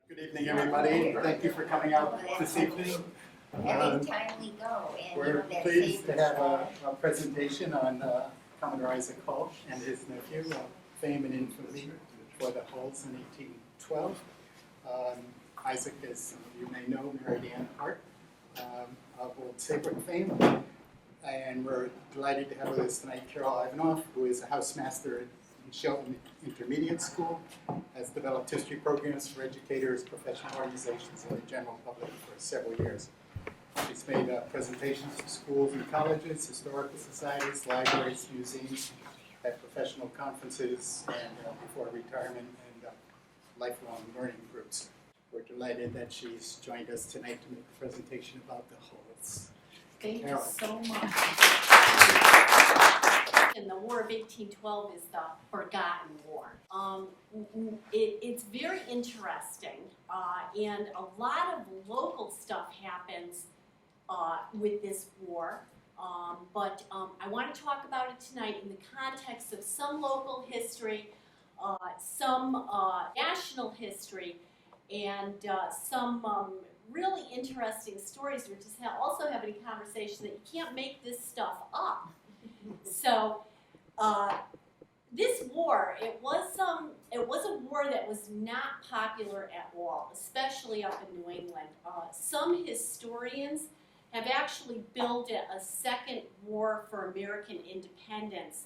Good evening, everybody. Thank you for coming out this evening. Every time we go, and We're that pleased to saves have us. a presentation on Commodore Isaac Hull and his nephew, fame and infamy for the Hulls in 1812. Isaac, as some of you may know, married Anne Hart of Old Saybrook fame. And we're delighted to have with us tonight Carol Ivanoff, who is a housemaster at Shelton Intermediate School, has developed history programs for educators, professional organizations, and the general public for several years. She's made presentations to schools and colleges, historical societies, libraries, museums, at professional conferences, and before retirement, and lifelong learning groups. We're delighted that she's joined us tonight to make a presentation about the Hulls. Thank you so much. And the War of 1812 is the forgotten war. It's very interesting, and a lot of local stuff happens with this war. But I want to talk about it tonight in the context of some local history, some national history, and some really interesting stories. We're just also having a conversation that you can't make this stuff up. So this war, it was a war that was not popular at all, especially up in New England. Some historians have actually billed it a second war for American independence.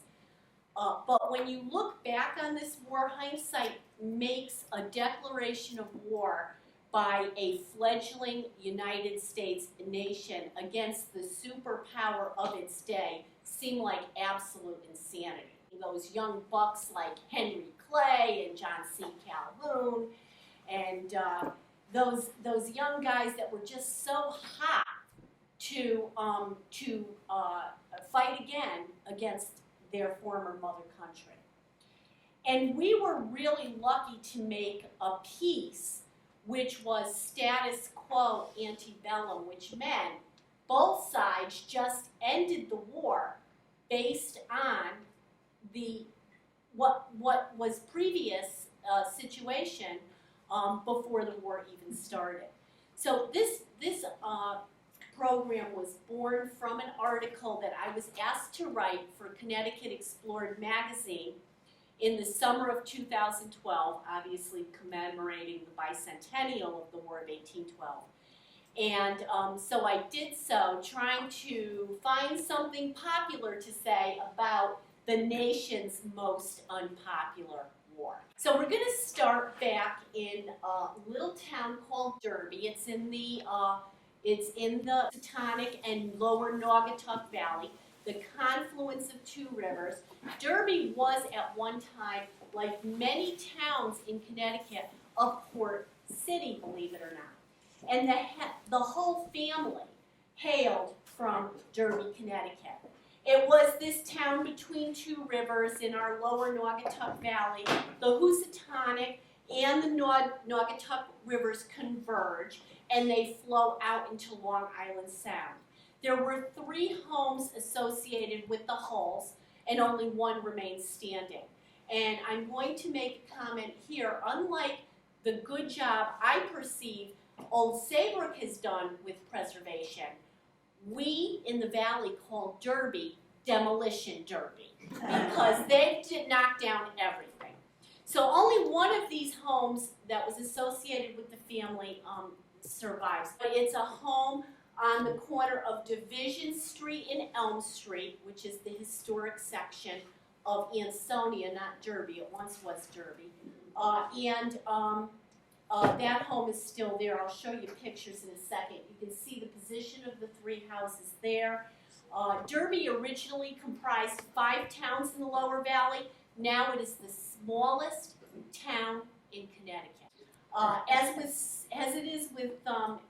But when you look back on this war, hindsight makes a declaration of war by a fledgling United States nation against the superpower of its day seem like absolute insanity. Those young bucks like Henry Clay and John C. Calhoun, and those young guys that were just so hot to fight again against their former mother country. And we were really lucky to make a peace which was status quo antebellum, which meant both sides just ended the war based on the what was previous situation before the war even started. So this program was born from an article that I was asked to write for Connecticut Explored magazine in the summer of 2012, obviously commemorating the bicentennial of the War of 1812. And so I did so, trying to find something popular to say about the nation's most unpopular war. So we're going to start back in a little town called Derby. It's in the Housatonic and Lower Naugatuck Valley, the confluence of two rivers. Derby was at one time, like many towns in Connecticut, a port city, believe it or not. And the whole family hailed from Derby, Connecticut. It was this town between two rivers in our Lower Naugatuck Valley. The Housatonic and the Naugatuck rivers converge, and they flow out into Long Island Sound. There were 3 homes associated with the Hulls, and only one remains standing. And I'm going to make a comment here. Unlike the good job I perceive Old Saybrook has done with preservation, we in the valley call Derby Demolition Derby, because they did knock down everything. So only one of these homes that was associated with the family survives. But it's a home on the corner of Division Street and Elm Street, which is the historic section of Ansonia, not Derby. It once was Derby. That home is still there. I'll show you pictures in a second. You can see the position of the 3 houses there. Derby originally comprised 5 towns in the Lower Valley. Now it is the smallest town in Connecticut. As it is with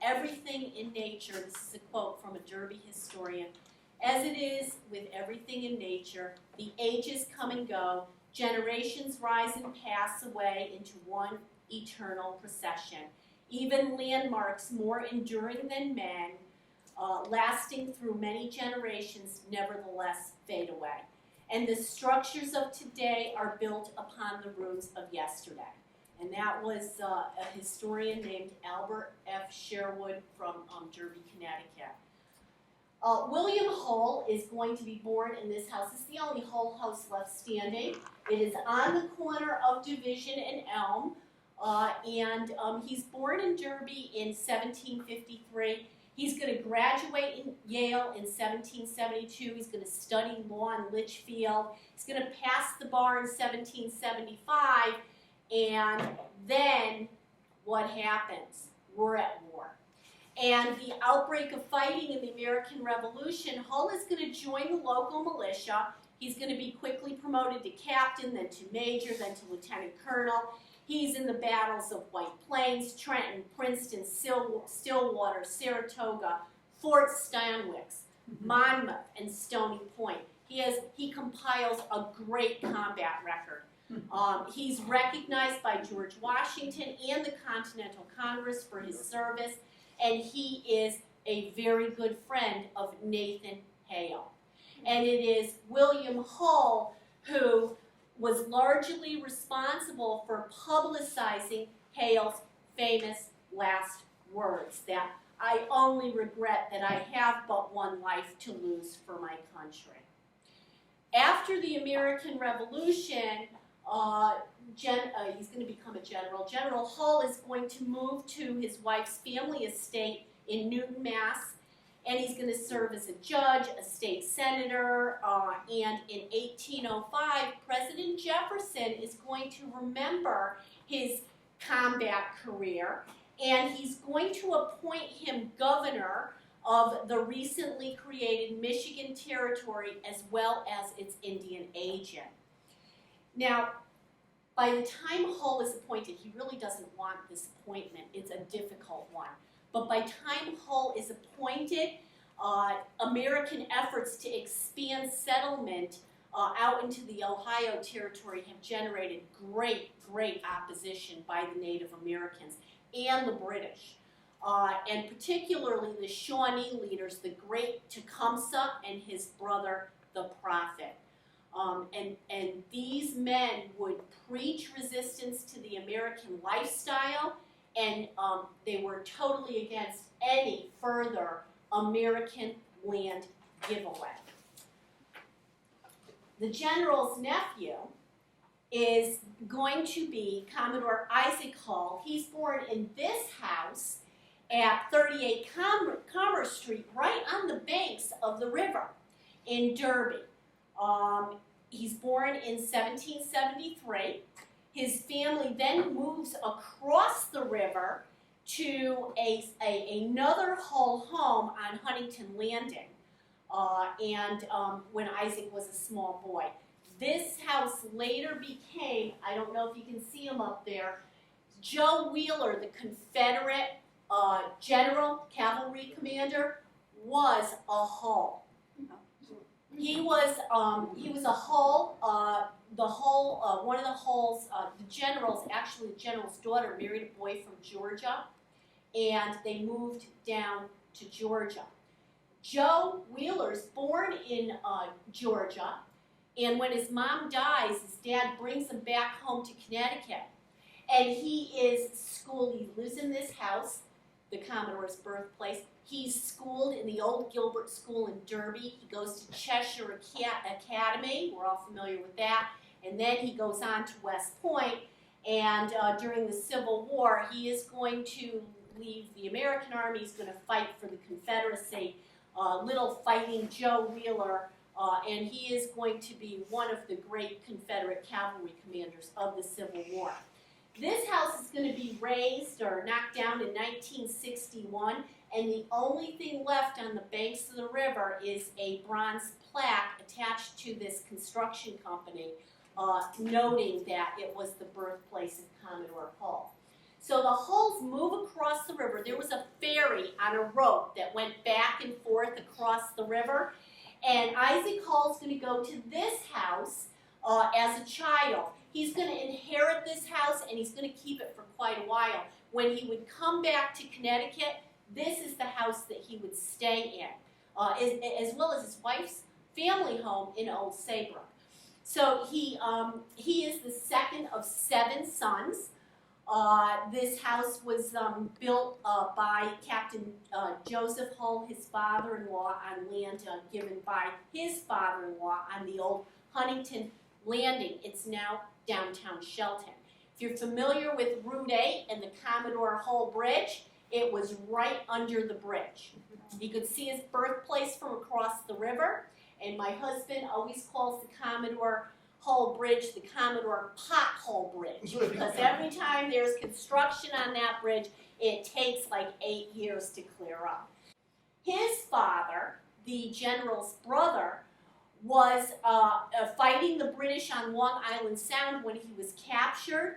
everything in nature, this is a quote from a Derby historian, as it is with everything in nature, the ages come and go, generations rise and pass away into one eternal procession. Even landmarks more enduring than men, lasting through many generations, nevertheless fade away. And the structures of today are built upon the ruins of yesterday. And that was a historian named Albert F. Sherwood from Derby, Connecticut. William Hull is going to be born in this house. It's the only Hull house left standing. It is on the corner of Division and Elm. He's born in Derby in 1753. He's going to graduate in Yale in 1772. He's going to study law in Litchfield. He's going to pass the bar in 1775. And then what happens? We're at war. And the outbreak of fighting in the American Revolution, Hull is going to join the local militia. He's going to be quickly promoted to captain, then to major, then to lieutenant colonel. He's in the battles of White Plains, Trenton, Princeton, Stillwater, Saratoga, Fort Stanwix, Monmouth, and Stony Point. He compiles a great combat record. He's recognized by George Washington and the Continental Congress for his service, and he is a very good friend of Nathan Hale. And it is William Hull who was largely responsible for publicizing Hale's famous last words, that I only regret that I have but one life to lose for my country. After the American Revolution, he's going to become a general. General Hull is going to move to his wife's family estate in Newton, Mass., and he's going to serve as a judge, a state senator, and in 1805, President Jefferson is going to remember his combat career, and he's going to appoint him governor of the recently created Michigan Territory as well as its Indian agent. Now, by the time Hull is appointed, he really doesn't want this appointment. It's a difficult one. But by the time Hull is appointed, American efforts to expand settlement out into the Ohio Territory have generated great opposition by the Native Americans and the British. And particularly the Shawnee leaders, the great Tecumseh and his brother, the Prophet. And these men would preach resistance to the American lifestyle, and they were totally against any further American land giveaway. The general's nephew is going to be Commodore Isaac Hull. He's born in this house at 38 Commerce Street, right on the banks of the river in Derby. He's born in 1773. His family then moves across the river to another Hull home on Huntington Landing, when Isaac was a small boy. This house later became, I don't know if you can see him up there, Joe Wheeler, the Confederate general, cavalry commander, was a Hull. He was a Hull. One of the Hulls, the generals, actually the general's daughter married a boy from Georgia, and they moved down to Georgia. Joe Wheeler's born in Georgia, and when his mom dies, his dad brings him back home to Connecticut, and he is schooled. He lives in this house, the Commodore's birthplace. He's schooled in the old Gilbert School in Derby. He goes to Cheshire Academy. We're all familiar with that. And then he goes on to West Point. And during the Civil War, he is going to leave the American Army. He's going to fight for the Confederacy. Little fighting Joe Wheeler. And he is going to be one of the great Confederate cavalry commanders of the Civil War. This house is going to be razed or knocked down in 1961. And the only thing left on the banks of the river is a bronze plaque attached to this construction company, noting that it was the birthplace of Commodore Hull. So the Hulls move across the river. There was a ferry on a rope that went back and forth across the river. And Isaac Hull's going to go to this house as a child. He's going to inherit this house, and he's going to keep it for quite a while. When he would come back to Connecticut, this is the house that he would stay in, as well as his wife's family home in Old Saybrook. So he is the second of 7 sons. This house was built by Captain Joseph Hull, his father-in-law, on land given by his father-in-law on the old Huntington Landing. It's now downtown Shelton. If you're familiar with Route 8 and the Commodore Hull Bridge, it was right under the bridge. You could see his birthplace from across the river, and my husband always calls the Commodore Hull Bridge the Commodore Pothole Bridge, because every time there's construction on that bridge, it takes like 8 years to clear up. His father, the general's brother, was fighting the British on Long Island Sound when he was captured,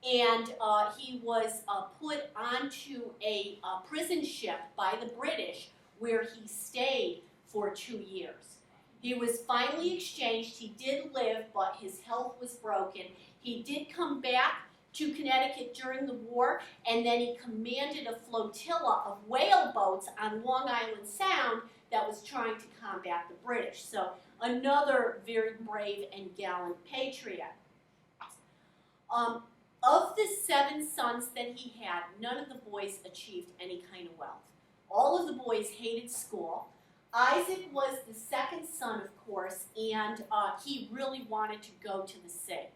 and he was put onto a prison ship by the British where he stayed for 2 years. He was finally exchanged. He did live, but his health was broken. He did come back to Connecticut during the war, and then he commanded a flotilla of whale boats on Long Island Sound that was trying to combat the British. So another very brave and gallant patriot. Of the 7 sons that he had, none of the boys achieved any kind of wealth. All of the boys hated school. Isaac was the second son, of course, and he really wanted to go to the sea.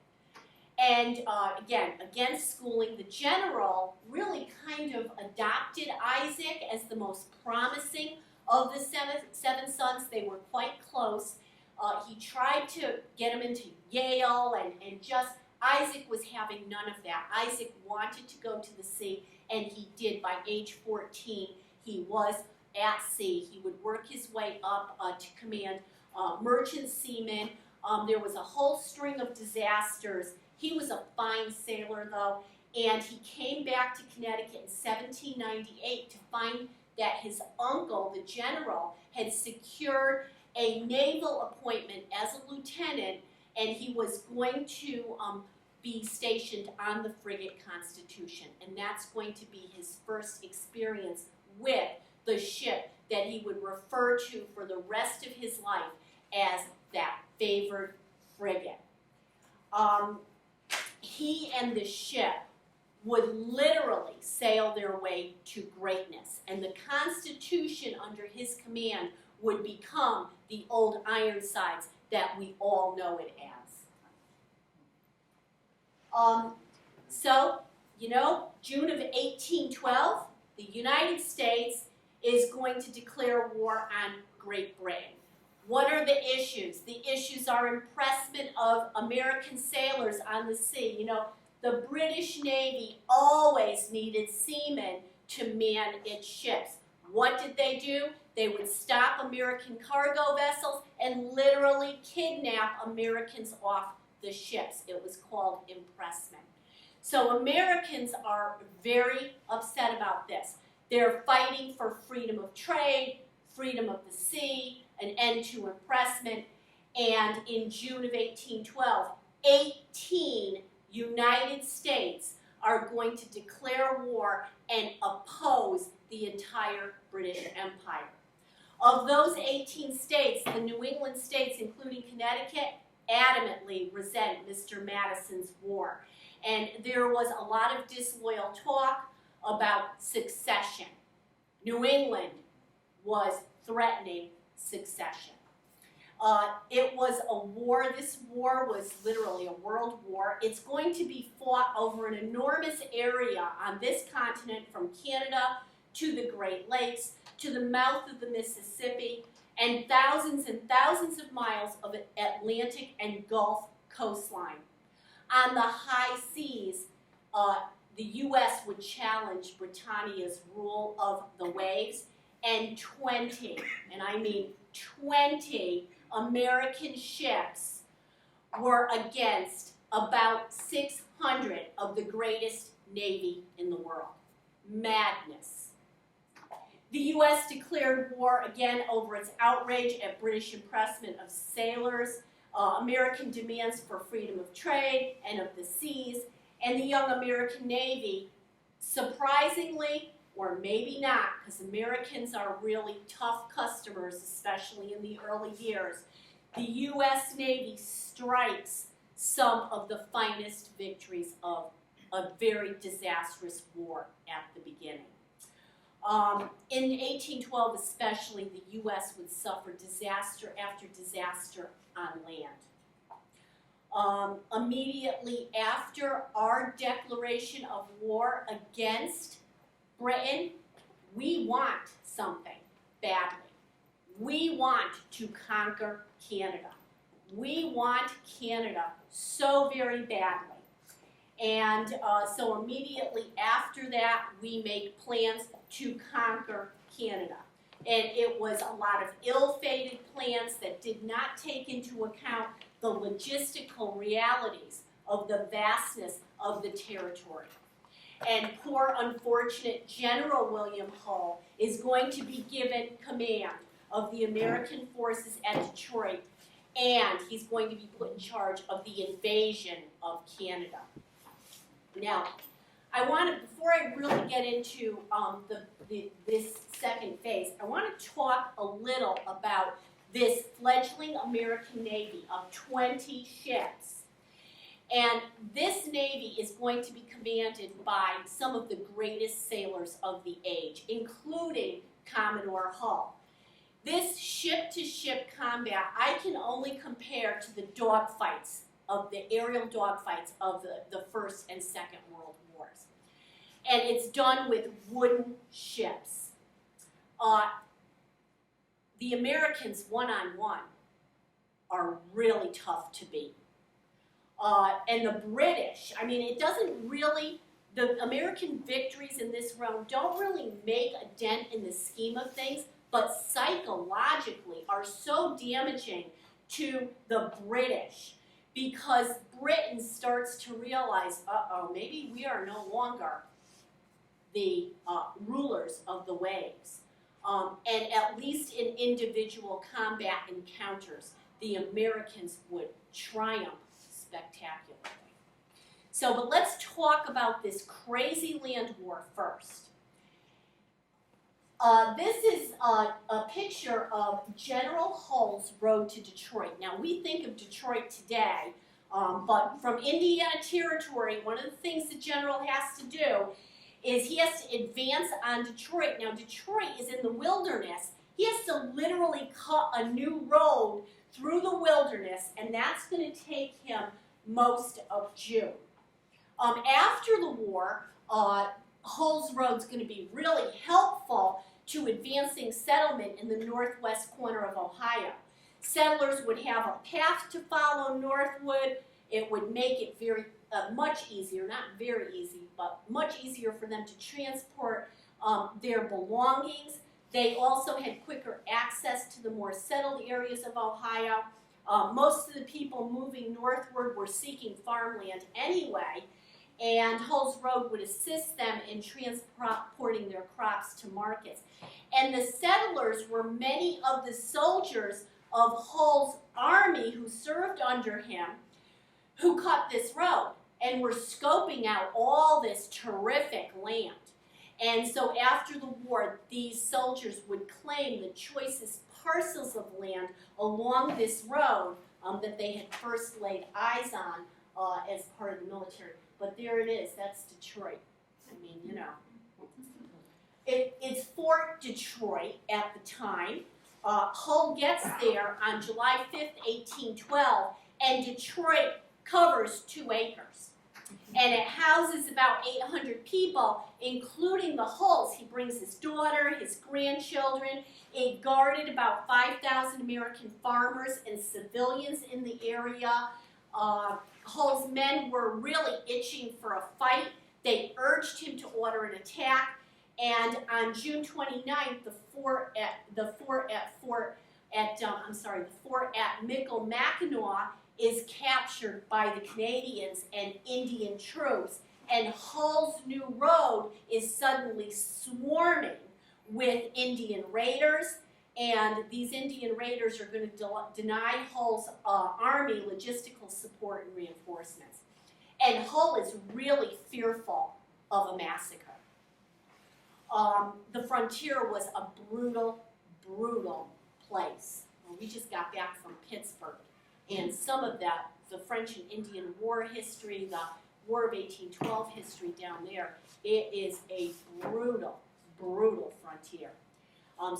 And again, against schooling, the general really kind of adopted Isaac as the most promising of the seven sons. They were quite close. He tried to get him into Yale, and just Isaac was having none of that. Isaac wanted to go to the sea, and he did. By age 14, he was at sea. He would work his way up to command merchant seamen. There was a whole string of disasters. He was a fine sailor, though, and he came back to Connecticut in 1798 to find that his uncle, the general, had secured a naval appointment as a lieutenant, and he was going to be stationed on the frigate Constitution, and that's going to be his first experience with the ship that he would refer to for the rest of his life as that favored frigate. He and the ship would literally sail their way to greatness, and the Constitution under his command would become the old Ironsides that we all know it as. June of 1812, the United States is going to declare war on Great Britain. What are the issues? The issues are impressment of American sailors on the sea. You know, the British Navy always needed seamen to man its ships. What did they do? They would stop American cargo vessels and literally kidnap Americans off the ships. It was called impressment. So Americans are very upset about this. They're fighting for freedom of trade, freedom of the sea, an end to impressment, and in June of 1812, 18 United States are going to declare war and oppose the entire British Empire. Of those 18 states, the New England states, including Connecticut, adamantly resent Mr. Madison's war. And there was a lot of disloyal talk about succession. New England was threatening succession. It was a war. This war was literally a world war. It's going to be fought over an enormous area on this continent, from Canada to the Great Lakes to the mouth of the Mississippi, and thousands of miles of Atlantic and Gulf coastline. On the high seas, the U.S. would challenge Britannia's rule of the waves, and 20, and I mean 20, American ships were against about 600 of the greatest navy in the world. Madness. The U.S. declared war again over its outrage at British impressment of sailors, American demands for freedom of trade and of the seas, and the young American Navy, surprisingly, or maybe not, because Americans are really tough customers, especially in the early years, the U.S. Navy strikes some of the finest victories of a very disastrous war at the beginning. In 1812 especially, the U.S. would suffer disaster after disaster on land. Immediately after our declaration of war against Britain, we want something badly. We want to conquer Canada. We want Canada so very badly. And so immediately after that, we make plans to conquer Canada. And it was a lot of ill-fated plans that did not take into account the logistical realities of the vastness of the territory. And poor, unfortunate General William Hull is going to be given command of the American forces at Detroit, and he's going to be put in charge of the invasion of Canada. Now, I want to, before I really get into this second phase, I want to talk a little about this fledgling American Navy of 20 ships. And this Navy is going to be commanded by some of the greatest sailors of the age, including Commodore Hull. This ship-to-ship combat I can only compare to the dogfights of the aerial dogfights of the First and Second World Wars. And it's done with wooden ships. The Americans, one-on-one, are really tough to beat. And the British, I mean, it doesn't really, the American victories in this realm don't really make a dent in the scheme of things, but psychologically are so damaging to the British, because Britain starts to realize, maybe we are no longer the rulers of the waves. And at least in individual combat encounters, the Americans would triumph spectacularly. So, but let's talk about this crazy land war first. This is a picture of General Hull's road to Detroit. Now, we think of Detroit today, but from Indiana Territory, one of the things the general has to do is he has to advance on Detroit. Now, Detroit is in the wilderness. He has to literally cut a new road through the wilderness, and that's going to take him most of June. After the war, Hull's road's going to be really helpful to advancing settlement in the northwest corner of Ohio. Settlers would have a path to follow northward. It would make it very much easier, not very easy, but much easier for them to transport their belongings. They also had quicker access to the more settled areas of Ohio. Most of the people moving northward were seeking farmland anyway, and Hull's Road would assist them in transporting their crops to markets. And the settlers were many of the soldiers of Hull's army who served under him, who cut this road and were scoping out all this terrific land. And so after the war, these soldiers would claim the choicest parcels of land along this road that they had first laid eyes on as part of the military. But there it is, that's Detroit. I mean, you know. It's Fort Detroit at the time. Hull gets there on July 5th, 1812, and Detroit covers 2 acres. And it houses about 800 people, including the Hulls. He brings his daughter, his grandchildren. It guarded about 5,000 American farmers and civilians in the area. Hull's men were really itching for a fight. They urged him to order an attack. And on June 29th, the fort at Michilimackinac is captured by the Canadians and Indian troops, and Hull's new road is suddenly swarming with Indian raiders, and these Indian raiders are going to deny Hull's army logistical support and reinforcements. And Hull is really fearful of a massacre. The frontier was a brutal, brutal place. We just got back from Pittsburgh. And some of that, the French and Indian War history, War of 1812 history down there. It is a brutal, brutal frontier.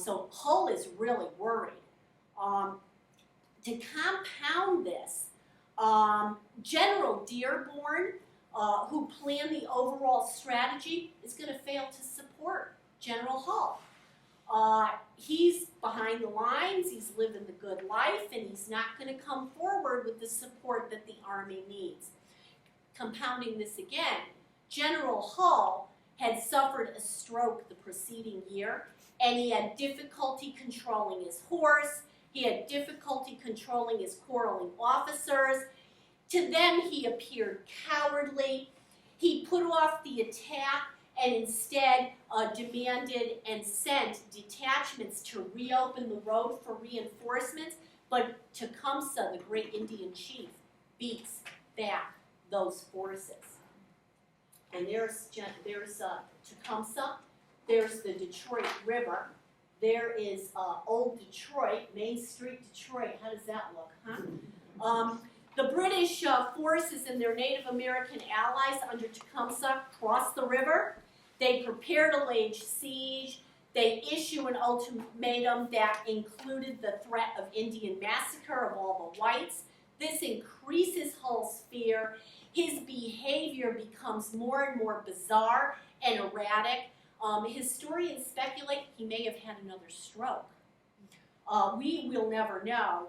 So Hull is really worried. To compound this, General Dearborn, who planned the overall strategy, is going to fail to support General Hull. He's behind the lines, he's living the good life, and he's not going to come forward with the support that the Army needs. Compounding this again, General Hull had suffered a stroke the preceding year, and he had difficulty controlling his horse, he had difficulty controlling his quarreling officers. To them, he appeared cowardly. He put off the attack and instead demanded and sent detachments to reopen the road for reinforcements, but Tecumseh, the great Indian chief, beats back those forces. And there's Tecumseh, there's the Detroit River, there is Old Detroit, Main Street, Detroit. How does that look, huh? The British forces and their Native American allies under Tecumseh cross the river. They prepare to lay siege. They issue an ultimatum that included the threat of Indian massacre of all the whites. This increases Hull's fear. His behavior becomes more and more bizarre and erratic. Historians speculate he may have had another stroke. We will never know.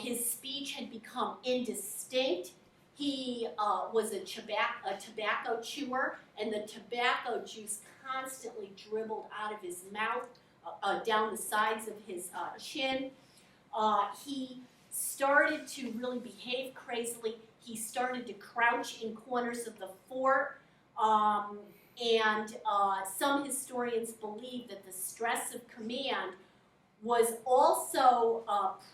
His speech had become indistinct. He was a tobacco chewer, and the tobacco juice constantly dribbled out of his mouth, down the sides of his chin. He started to really behave crazily. He started to crouch in corners of the fort, and some historians believe that the stress of command was also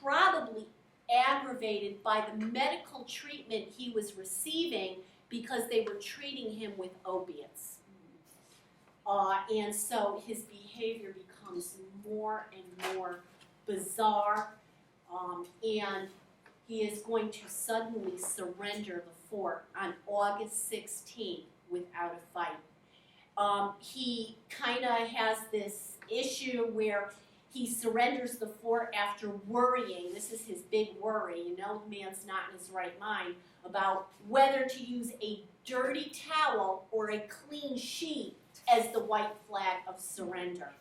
probably aggravated by the medical treatment he was receiving because they were treating him with opiates. And so his behavior becomes more and more bizarre, and he is going to suddenly surrender the fort on August 16th without a fight. He kind of has this issue where he surrenders the fort after worrying, this is his big worry, you know, the man's not in his right mind, about whether to use a dirty towel or a clean sheet as the white flag of surrender.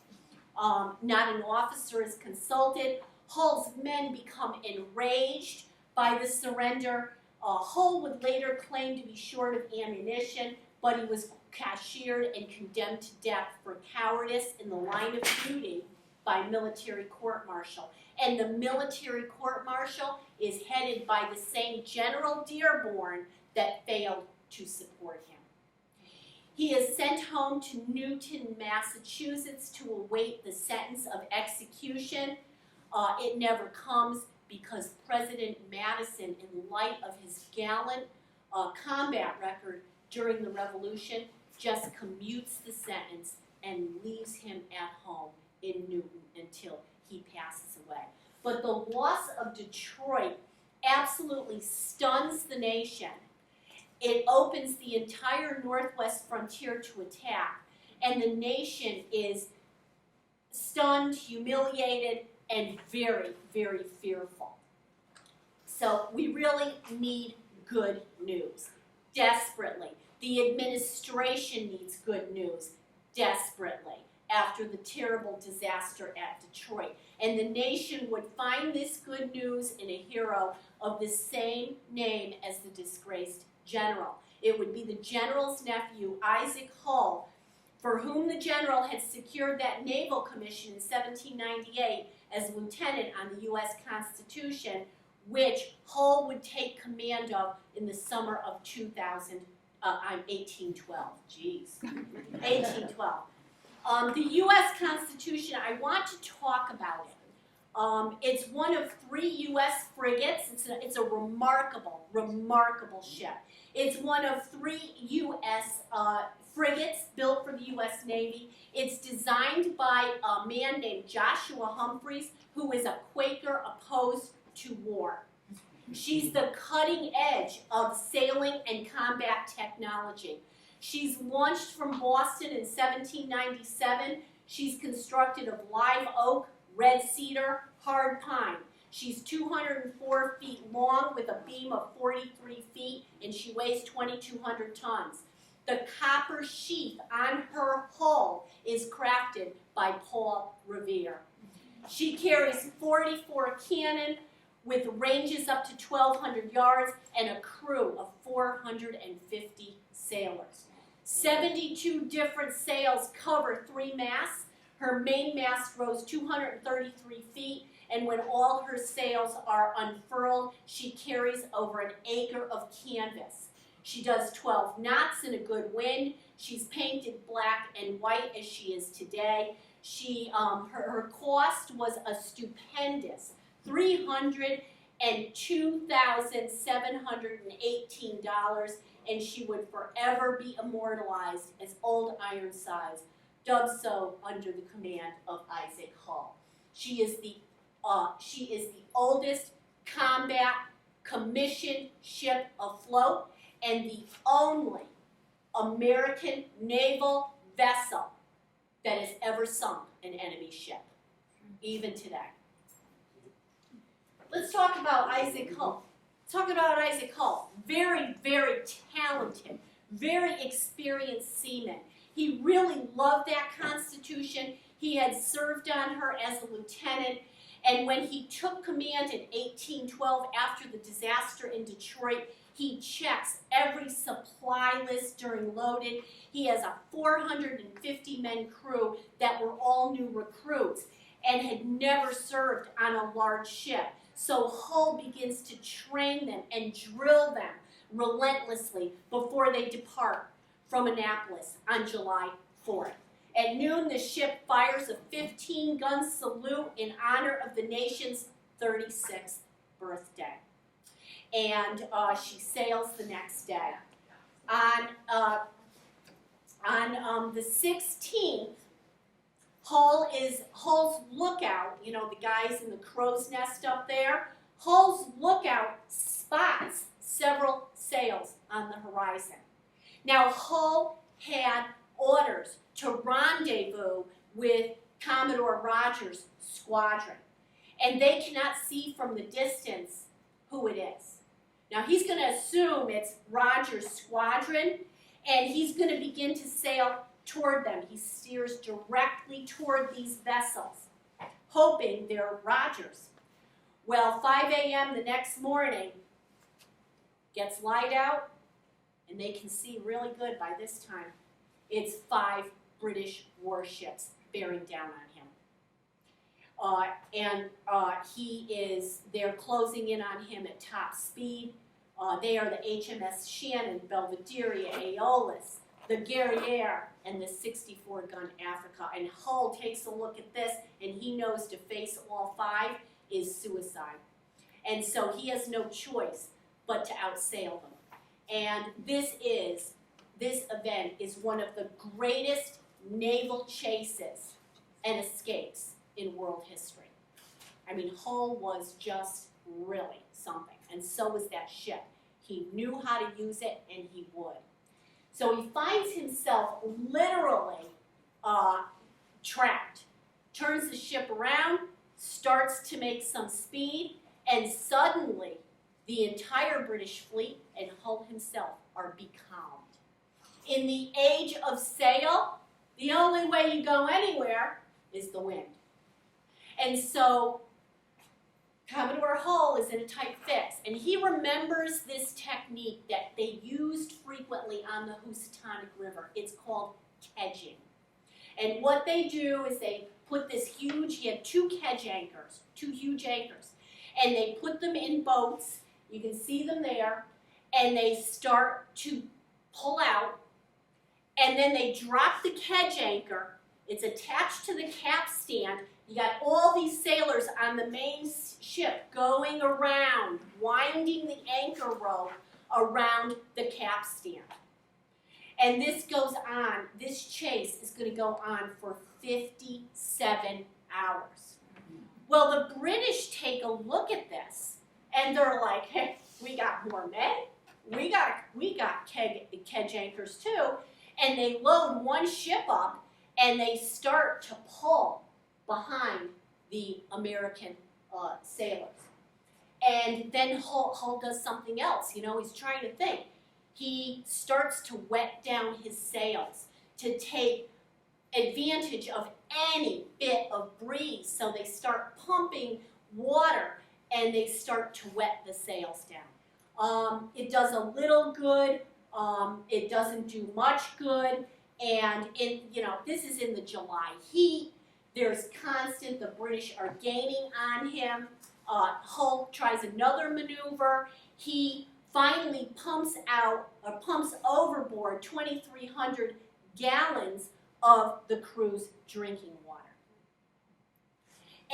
Not an officer is consulted. Hull's men become enraged by the surrender. Hull would later claim to be short of ammunition, but he was cashiered and condemned to death for cowardice in the line of duty by military court-martial. And the military court-martial is headed by the same General Dearborn that failed to support him. He is sent home to Newton, Massachusetts to await the sentence of execution. It never comes because President Madison, in light of his gallant combat record during the Revolution, just commutes the sentence and leaves him at home in Newton until he passes away. But the loss of Detroit absolutely stuns the nation. It opens the entire northwest frontier to attack, and the nation is stunned, humiliated, and very, very fearful. So we really need good news, desperately. The administration needs good news, desperately, after the terrible disaster at Detroit. And the nation would find this good news in a hero of the same name as the disgraced general. It would be the general's nephew, Isaac Hull, for whom the general had secured that naval commission in 1798 as lieutenant on the U.S. Constitution, which Hull would take command of in the summer of 1812. Jeez, 1812. The U.S. Constitution, I want to talk about it. It's one of 3 U.S. frigates. It's a remarkable, remarkable ship. It's one of 3 U.S. Frigates built for the U.S. Navy. It's designed by a man named Joshua Humphreys, who is a Quaker opposed to war. She's the cutting edge of sailing and combat technology. She's launched from Boston in 1797. She's constructed of live oak, red cedar, hard pine. She's 204 feet long with a beam of 43 feet, and she weighs 2,200 tons. The copper sheath on her hull is crafted by Paul Revere. She carries 44 cannon with ranges up to 1,200 yards and a crew of 450 sailors. 72 different sails cover 3 masts. Her main mast rose 233 feet, and when all her sails are unfurled, she carries over an acre of canvas. She does 12 knots in a good wind. She's painted black and white as she is today. Her cost was a stupendous $302,718, and she would forever be immortalized as Old Ironsides, dubbed so under the command of Isaac Hull. She is the oldest combat commissioned ship afloat and the only American naval vessel that has ever sunk an enemy ship, even today. Let's talk about Isaac Hull. Very, very talented, very experienced seaman. He really loved that Constitution. He had served on her as a lieutenant. And when he took command in 1812 after the disaster in Detroit, he checks every supply list during loading. He has a 450-man crew that were all new recruits and had never served on a large ship. So Hull begins to train them and drill them relentlessly before they depart from Annapolis on July 4th. At noon, the ship fires a 15-gun salute in honor of the nation's 36th birthday. And she sails the next day. On the 16th, Hull's lookout, you know, the guys in the crow's nest up there, Hull's lookout spots several sails on the horizon. Now, Hull had orders to rendezvous with Commodore Rogers' squadron, and they cannot see from the distance who it is. Now, he's going to assume it's Rogers' squadron, and he's going to begin to sail toward them. He steers directly toward these vessels, hoping they're Rogers. Well, 5 a.m. the next morning, gets light out, and they can see really good by this time. It's 5 British warships bearing down on him. They're closing in on him at top speed. They are the HMS Shannon, Belvidere, Aeolus, the Guerriere, and the 64-gun Africa. And Hull takes a look at this, and he knows to face all 5 is suicide. And so he has no choice but to outsail them. And this event is one of the greatest naval chases and escapes in world history. I mean, Hull was just really something, and so was that ship. He knew how to use it, and he would. So he finds himself literally trapped, turns the ship around, starts to make some speed, and suddenly the entire British fleet and Hull himself are becalmed. In the age of sail, the only way you go anywhere is the wind. And so Commodore Hull is in a tight fix, and he remembers this technique that they used frequently on the Housatonic River. It's called kedging. And what they do is they put this huge, he had 2 kedge anchors, 2 huge anchors, and they put them in boats. You can see them there, and they start to pull out, and then they drop the kedge anchor. It's attached to the capstan. You got all these sailors on the main ship going around, winding the anchor rope around the capstan. And this goes on, this chase is going to go on for 57 hours. Well, the British take a look at this, And they're like, hey, we got more men, we got kedge anchors too, and they load one ship up and they start to pull behind the American sailors. And then Hull does something else, he's trying to think. He starts to wet down his sails to take advantage of any bit of breeze. So they start pumping water and they start to wet the sails down. It does a little good, it doesn't do much good, and this is in the July heat. There's constant, the British are gaining on him. Hull tries another maneuver. He finally pumps overboard 2,300 gallons of the crew's drinking water.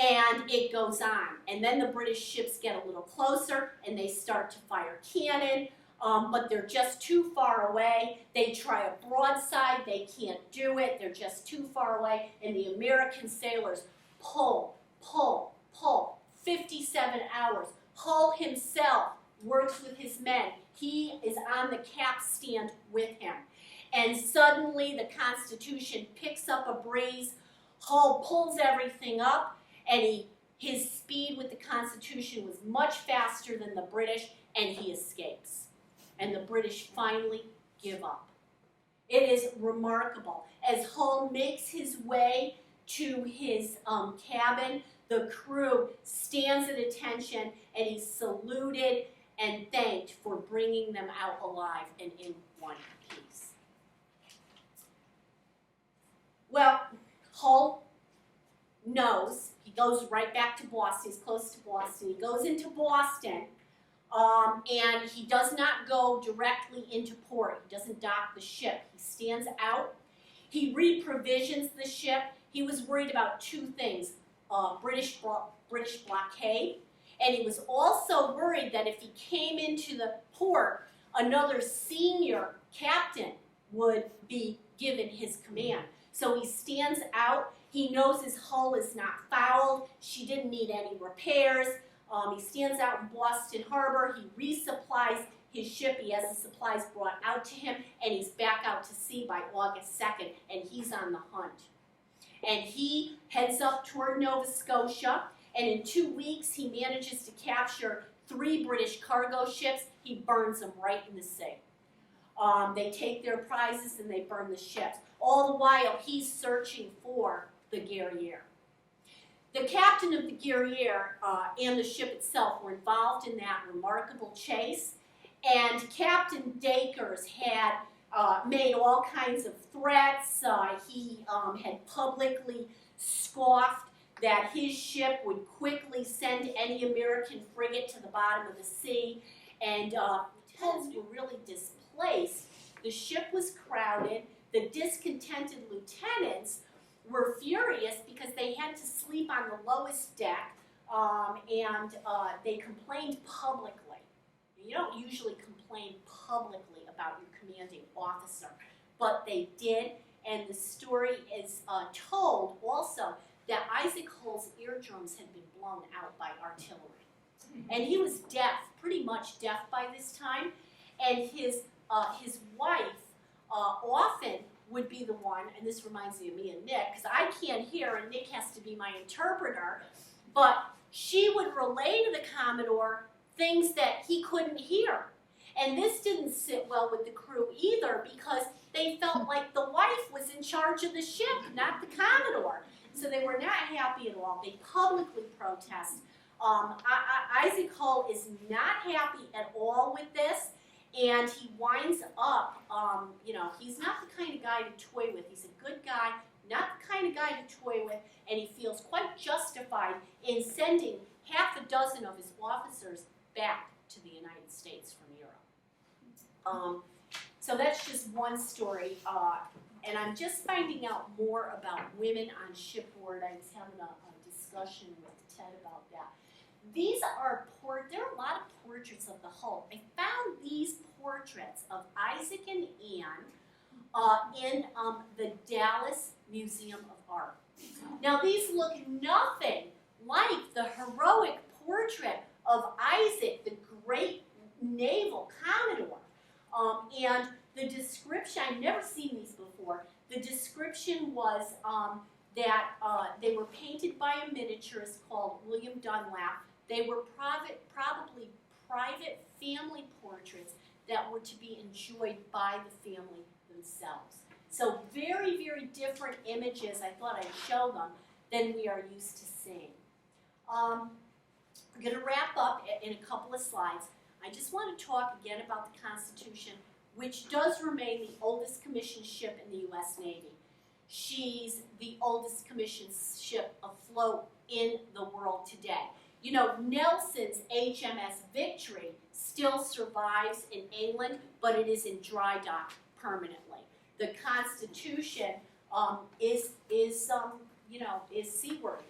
And it goes on. And then the British ships get a little closer and they start to fire cannon, but they're just too far away. They try a broadside, they can't do it, they're just too far away, and the American sailors pull, 57 hours. Hull himself works with his men. He is on the capstan with him. And suddenly the Constitution picks up a breeze. Hull pulls everything up, and his speed with the Constitution was much faster than the British, and he escapes. And the British finally give up. It is remarkable. As Hull makes his way to his cabin, the crew stands at attention, and he's saluted and thanked for bringing them out alive and in one piece. Well, Hull knows, he goes right back to Boston, he's close to Boston, he goes into Boston, and he does not go directly into port, he doesn't dock the ship, he stands out, he reprovisions the ship. He was worried about two things, British blockade, and he was also worried that if he came into the port, another senior captain would be given his command. So he stands out. He knows his hull is not fouled. She didn't need any repairs. He stands out in Boston Harbor. He resupplies his ship. He has the supplies brought out to him, and he's back out to sea by August 2nd, and he's on the hunt. And he heads up toward Nova Scotia, and in 2 weeks he manages to capture 3 British cargo ships. He burns them right in the sea. They take their prizes and they burn the ships. All the while he's searching for the Guerriere. The captain of the Guerriere and the ship itself were involved in that remarkable chase, and Captain Dacres had made all kinds of threats. He had publicly scoffed that his ship would quickly send any American frigate to the bottom of the sea, and lieutenants were really displaced. The ship was crowded. The discontented lieutenants were furious because they had to sleep on the lowest deck, and they complained publicly. You don't usually complain publicly about your commanding officer, but they did, and the story is told also that Isaac Hull's eardrums had been blown out by artillery. And he was deaf, pretty much deaf by this time, and his wife often would be the one, and this reminds me of me and Nick, because I can't hear and Nick has to be my interpreter, but she would relay to the Commodore things that he couldn't hear. And this didn't sit well with the crew either, because they felt like the wife was in charge of the ship, not the Commodore. So they were not happy at all. They publicly protest. Isaac Hull is not happy at all with this, and he winds up, he's not the kind of guy to toy with. He's a good guy, not the kind of guy to toy with, and he feels quite justified in sending half a dozen of his officers back to the United States from Europe. So that's just one story, and I'm just finding out more about women on shipboard. I was having a discussion with Ted about that. These are there are a lot of portraits of the Hull. I found these portraits of Isaac and Anne in the Dallas Museum of Art. Now these look nothing like the heroic portrait of Isaac, the great naval commodore. And the description, I've never seen these before, the description was that they were painted by a miniaturist called William Dunlap. They were probably private family portraits that were to be enjoyed by the family themselves. So very, very different images, I thought I'd show them, than we are used to seeing. I'm going to wrap up in a couple of slides. I just want to talk again about the Constitution, which does remain the oldest commissioned ship in the U.S. Navy. She's the oldest commissioned ship afloat in the world today. You know, Nelson's HMS Victory still survives in England, but it is in dry dock permanently. The Constitution is seaworthy.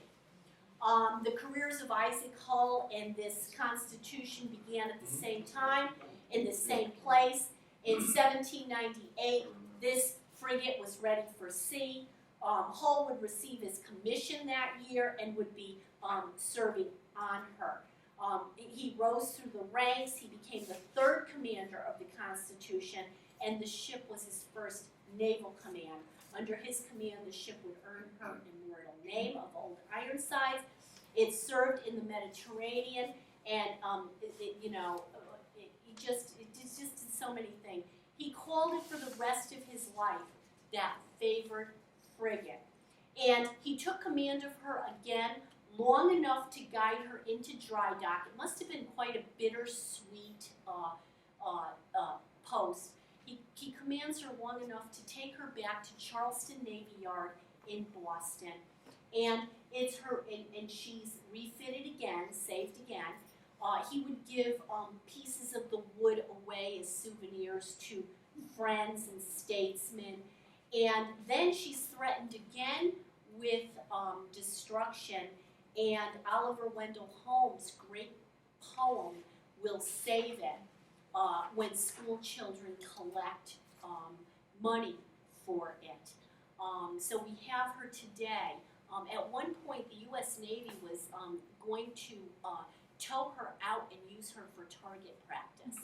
The careers of Isaac Hull and this Constitution began at the same time, in the same place. In 1798, this frigate was ready for sea. Hull would receive his commission that year and would be serving on her. He rose through the ranks. He became the third commander of the Constitution, and the ship was his first naval command. Under his command, the ship would earn her immortal name of Old Ironsides. It served in the Mediterranean, and it just did so many things. He called it for the rest of his life that favored frigate. And he took command of her again long enough to guide her into dry dock. It must have been quite a bittersweet post. He commands her long enough to take her back to Charleston Navy Yard in Boston. And it's her, and she's refitted again, saved again. He would give pieces of the wood away as souvenirs to friends and statesmen. And then she's threatened again with destruction. And Oliver Wendell Holmes' great poem will save it when school children collect money for it. So we have her today. At one point, the U.S. Navy was going to tow her out and use her for target practice.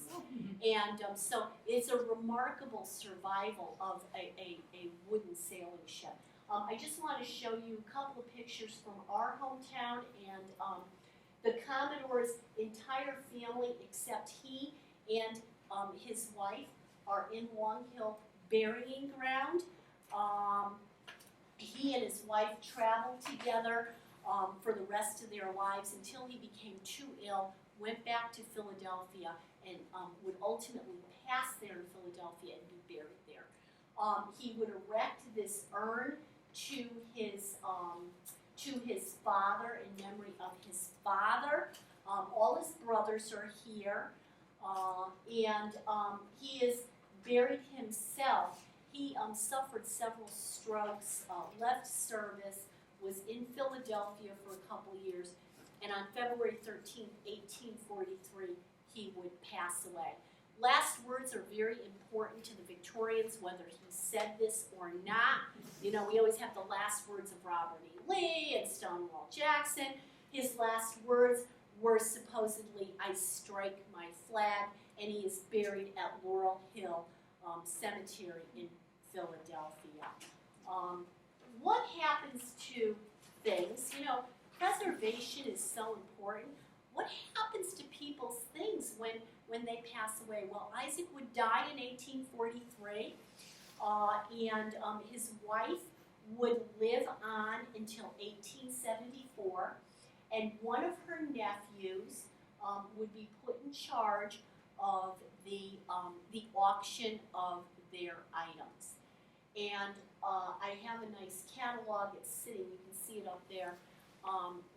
And so it's a remarkable survival of a wooden sailing ship. I just want to show you a couple of pictures from our hometown, and the Commodore's entire family, except he and his wife, are in Long Hill burying ground. He and his wife traveled together for the rest of their lives until he became too ill, went back to Philadelphia, and would ultimately pass there in Philadelphia and be buried there. He would erect this urn to his father in memory of his father. All his brothers are here, and he is buried himself. He suffered several strokes, left service, was in Philadelphia for a couple years, and on February 13, 1843, he would pass away. Last words are very important to the Victorians, whether he said this or not. You know, we always have the last words of Robert E. Lee and Stonewall Jackson. His last words were supposedly, "I strike my flag," and he is buried at Laurel Hill Cemetery in Philadelphia. What happens to things? You know, preservation is so important. What happens to people's things when they pass away? Well, Isaac would die in 1843, and his wife would live on until 1874, and one of her nephews would be put in charge of the auction of their items. And I have a nice catalog. It's sitting, you can see it up there.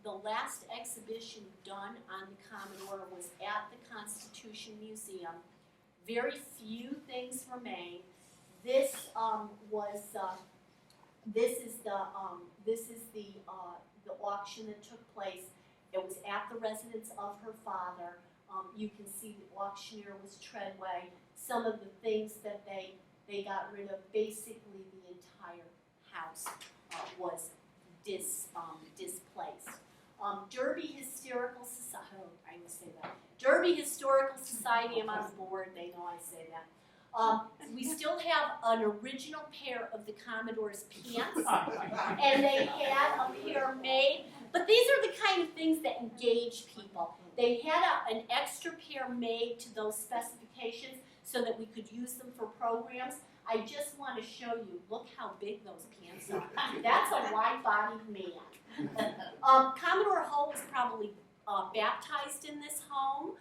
The last exhibition done on the Commodore was at the Constitution Museum. Very few things remain. This is the auction that took place. It was at the residence of her father. You can see the auctioneer was Treadway. Some of the things that they got rid of, basically the entire house was displaced. Derby Historical Society, oh, I was say that. Derby Historical Society, I'm on the board, they know I say that. We still have an original pair of the Commodore's pants, and they had a pair made. But these are the kind of things that engage people. They had an extra pair made to those specifications so that we could use them for programs. I just want to show you, look how big those pants are. That's a wide-bodied man. Commodore Hull was probably baptized in this home.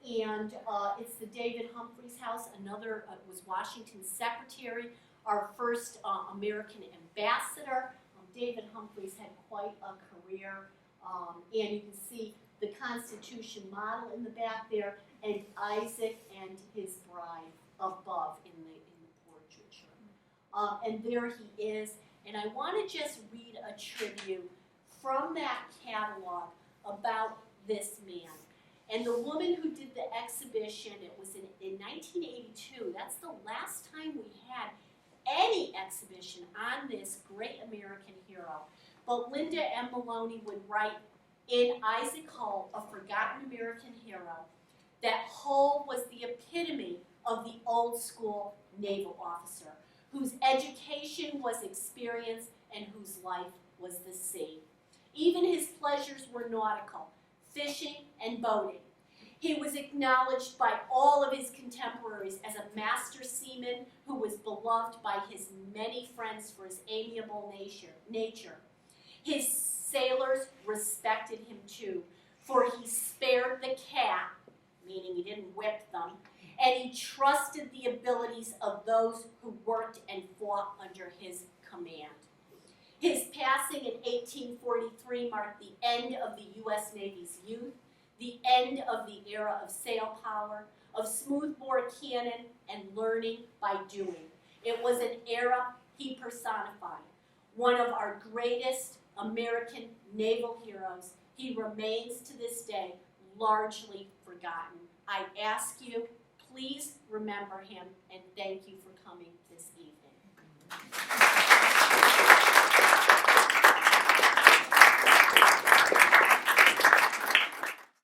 And it's the David Humphreys house, another was Washington's secretary, our first American ambassador. David Humphreys had quite a career, and you can see the Constitution model in the back there, and Isaac and his bride above in the portraiture. And there he is, and I want to just read a tribute from that catalog about this man. And the woman who did the exhibition, it was in 1982, that's the last time we had any exhibition on this great American hero. But Linda M. Maloney would write in Isaac Hull, A Forgotten American Hero, that Hull was the epitome of the old school naval officer, whose education was experience and whose life was the sea. Even his pleasures were nautical, fishing and boating. He was acknowledged by all of his contemporaries as a master seaman who was beloved by his many friends for his amiable nature. His sailors respected him too, for he spared the cat, meaning he didn't whip them, and he trusted the abilities of those who worked and fought under his command. His passing in 1843 marked the end of the U.S. Navy's youth, the end of the era of sail power, of smoothbore cannon, and learning by doing. It was an era he personified. One of our greatest American naval heroes, he remains to this day largely forgotten. I ask you, please remember him, and thank you for coming this evening.